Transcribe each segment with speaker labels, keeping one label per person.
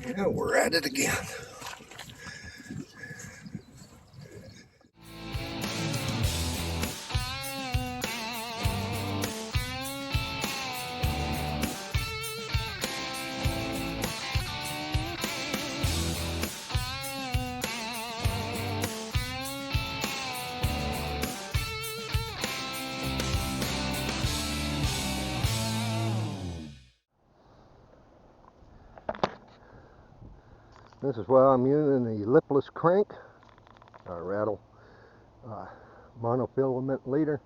Speaker 1: Yeah, we're at it again. This is why I'm using the lipless crank, rattle monofilament leader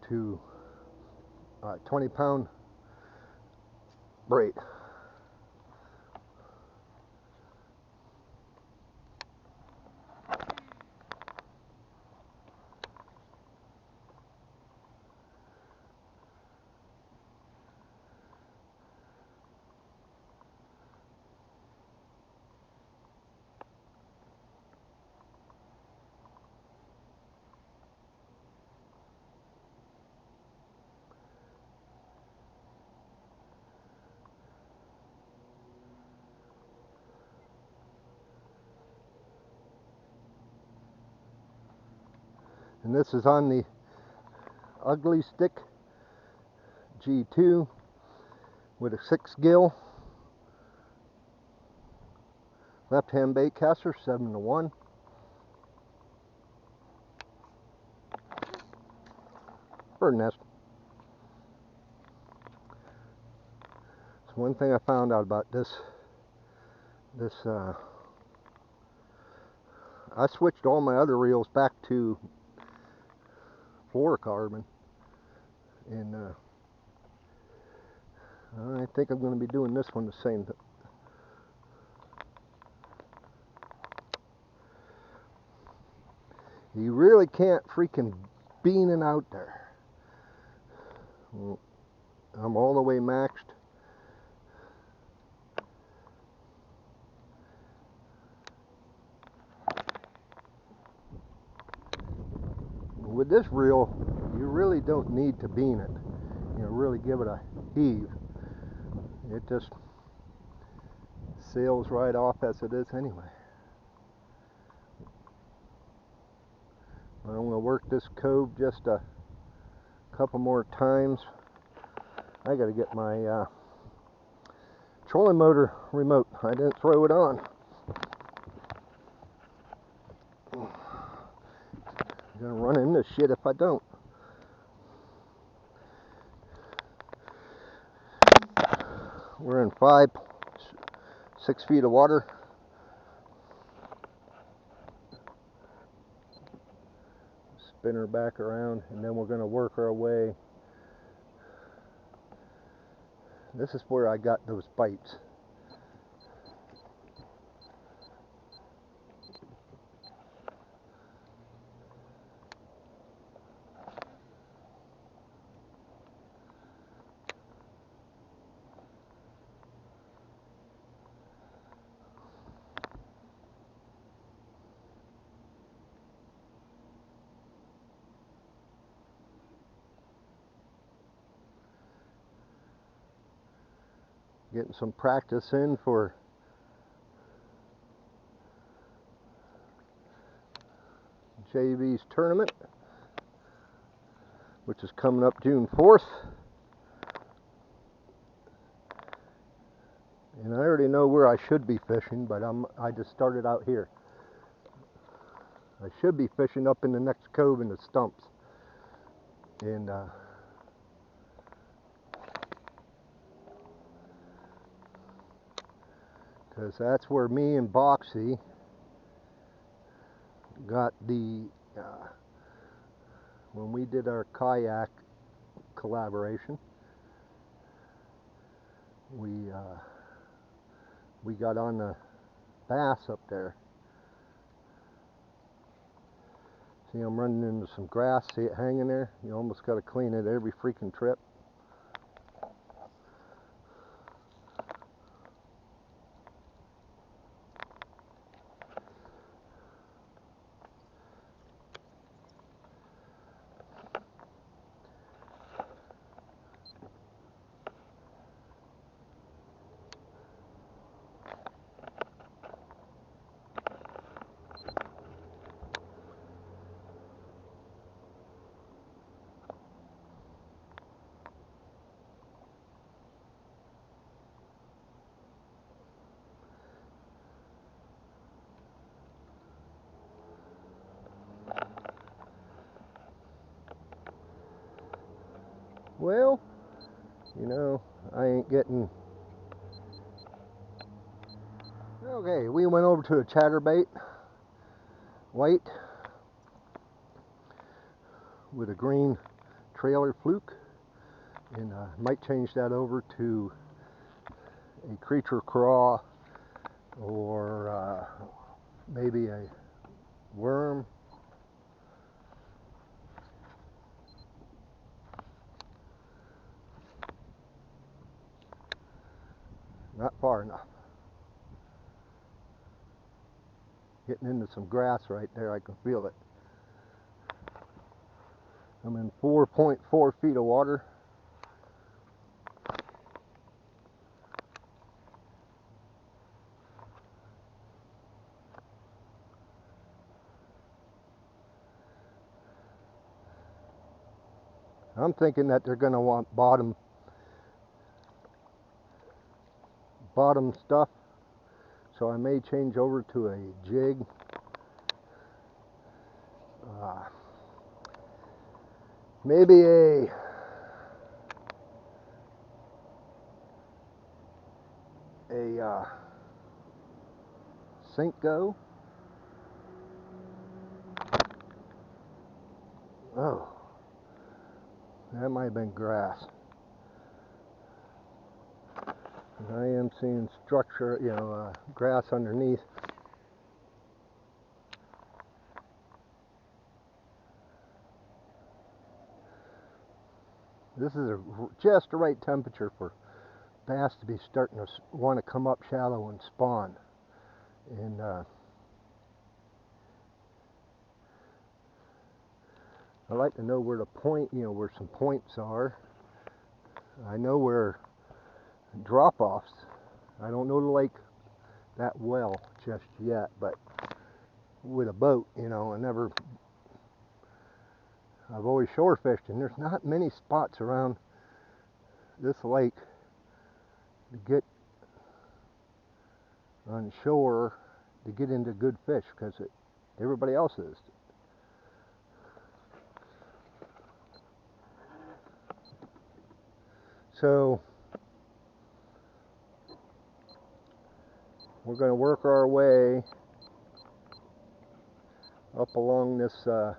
Speaker 1: to 20-pound braid. And this is on the ugly stick G2 with a 6 gill left hand bait caster, 7-1. Bird nest. So one thing I found out about this I switched all my other reels back to fluorocarbon, and I think I'm going to be doing this one the same. You really can't freaking bean it out there. Well, I'm all the way maxed. With this reel, you really don't need to bean it. You know, really give it a heave. It just sails right off as it is anyway. I'm going to work this cove just a couple more times. I got to get my trolling motor remote. I didn't throw it on. I'm going to run into shit if I don't. We're in 6 feet of water. Spin her back around, and then we're going to work our way. This is where I got those bites. Getting some practice in for JV's tournament, which is coming up June 4th. And I already know where I should be fishing, but I just started out here. I should be fishing up in the next cove in the stumps. And because that's where me and Boxy got the when we did our kayak collaboration, we got on the bass up there. See, I'm running into some grass. See it hanging there? You almost got to clean it every freaking trip. Well, you know, I ain't getting... Okay, we went over to a chatterbait, white, with a green trailer fluke, and might change that over to a creature craw, or maybe a worm. Not far enough. Getting into some grass right there, I can feel it. I'm in 4.4 feet of water. I'm thinking that they're going to want bottom stuff, so I may change over to a jig. Maybe a Cinco. Oh, that might have been grass. And I am seeing structure, you know, grass underneath. This is just the right temperature for bass to be starting to want to come up shallow and spawn. And I like to know where the point, you know, where some points are. I know where drop-offs. I don't know the lake that well just yet, but with a boat, you know, I've always shore fished, and there's not many spots around this lake to get on shore to get into good fish, because everybody else is. So we're going to work our way up along this I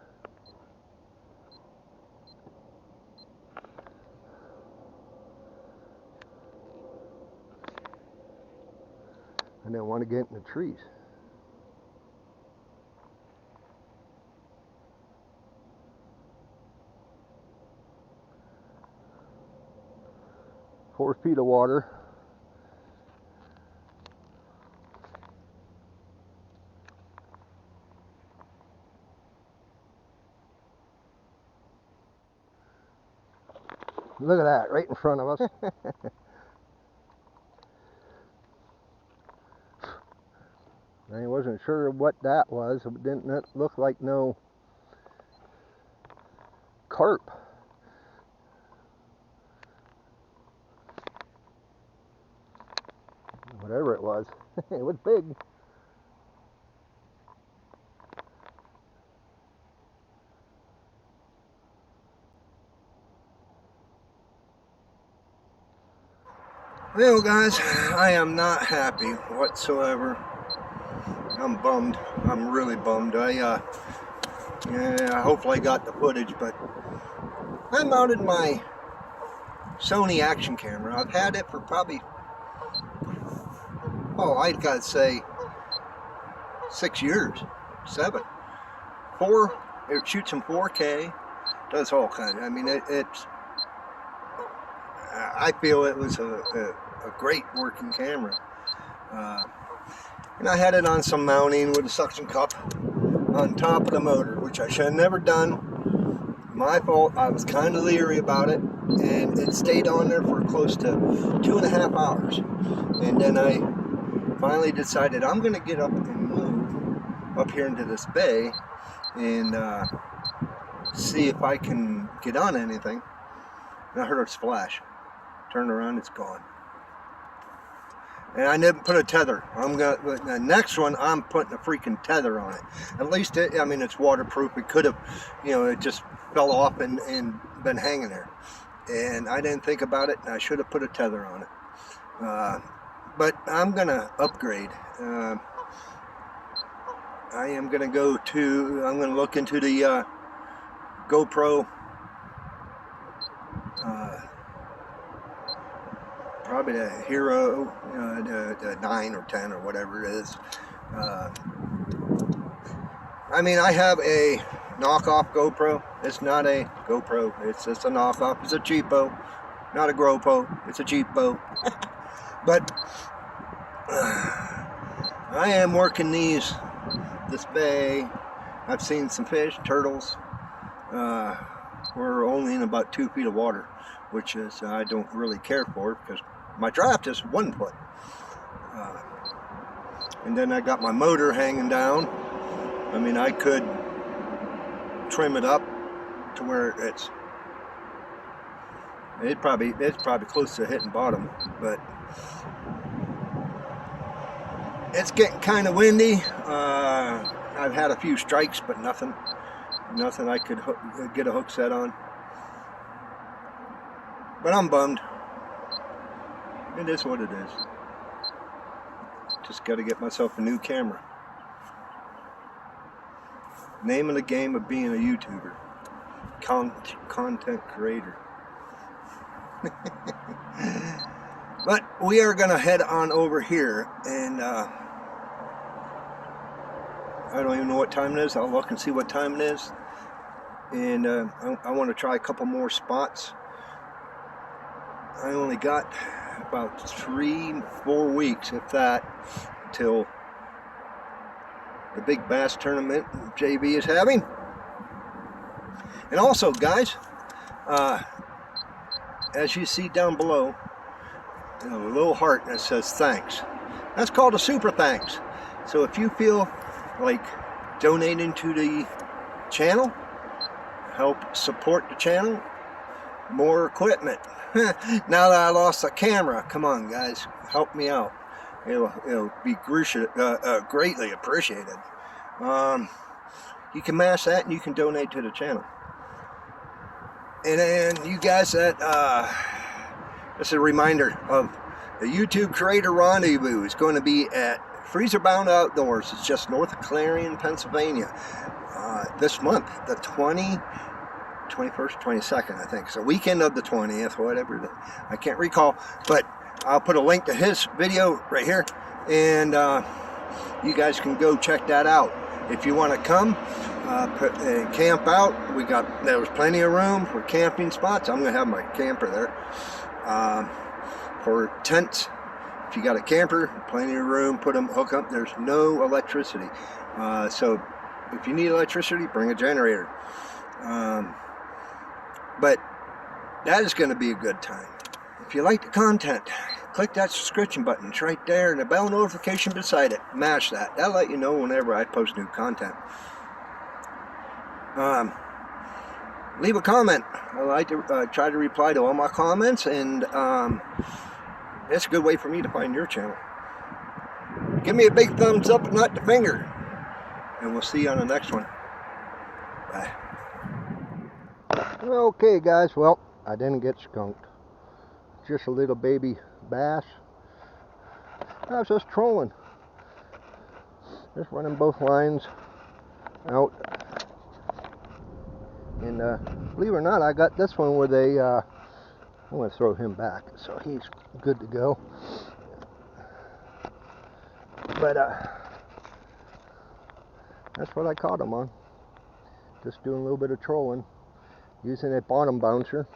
Speaker 1: didn't want to get in the trees. Four feet of water. Look at that, right in front of us. I wasn't sure what that was. It didn't look like no carp. Whatever it was. It was big. Well, guys, I am not happy whatsoever. I'm bummed. I'm really bummed. Yeah, hopefully I got the footage, but I mounted my Sony action camera. I've had it for probably, I'd gotta say 6 years, 7. It shoots in 4K, does all kinds. I mean, I feel it was a great working camera. And I had it on some mounting with a suction cup on top of the motor, which I should have never done. My fault. I was kind of leery about it, and it stayed on there for close to 2.5 hours. And then I finally decided I'm going to get up and move up here into this bay and see if I can get on anything. And I heard a splash. Turned around, it's gone. And I didn't put a tether. The next one, I'm putting a freaking tether on it. At least, I mean, it's waterproof. It could have, it just fell off and been hanging there. and I didn't think about it, and I should have put a tether on it. But I'm gonna upgrade. I am gonna I'm gonna look into the GoPro, probably the Hero, the 9 or 10 or whatever it is. I mean, I have a knockoff GoPro. It's not a GoPro. It's just a knockoff. It's a cheapo, not a GoPro. It's a cheapo. But I am working this bay. I've seen some fish, turtles. We're only in about 2 feet of water, which is I don't really care for because my draft is 1 foot. And then I got my motor hanging down. I mean, I could trim it up to where it's probably close to hitting bottom, but it's getting kind of windy. I've had a few strikes, but nothing I could get a hook set on. But I'm bummed. It is what it is. Just got to get myself a new camera. Name of the game of being a YouTuber. Content creator. But we are going to head on over here, and I don't even know what time it is. I'll look and see what time it is. And I want to try a couple more spots. I only got about 3-4 weeks, if that, till the big bass tournament JB is having. And also, guys, as you see down below, a little heart that says thanks. That's called a super thanks. So if you feel like donating to the channel, help support the channel, more equipment. Now that I lost a camera, come on guys, help me out. It'll be greatly appreciated. You can mash that and you can donate to the channel. And then you guys, that's a reminder of the YouTube Creator Rendezvous. Is going to be at Freezer Bound Outdoors. It's just north of Clarion, Pennsylvania. This month, the 21st, 22nd, I think. So weekend of the 20th, whatever. I can't recall, but I'll put a link to his video right here, and you guys can go check that out. If you want to come and camp out, there's plenty of room for camping spots. I'm going to have my camper there. For tents, if you got a camper, plenty of room, hook up. There's no electricity. So if you need electricity, bring a generator. But that is going to be a good time. If you like the content, click that subscription button. It's right there, and the bell notification beside it. Mash that. That'll let you know whenever I post new content. Leave a comment. I like to try to reply to all my comments, and it's a good way for me to find your channel. Give me a big thumbs up and not the finger. And we'll see you on the next one. Bye. Okay guys, well, I didn't get skunked. Just a little baby bass. I was just trolling. Just running both lines out. And believe it or not, I got this one with a, I'm going to throw him back, so he's good to go. But that's what I caught him on. Just doing a little bit of trolling, using a bottom bouncer.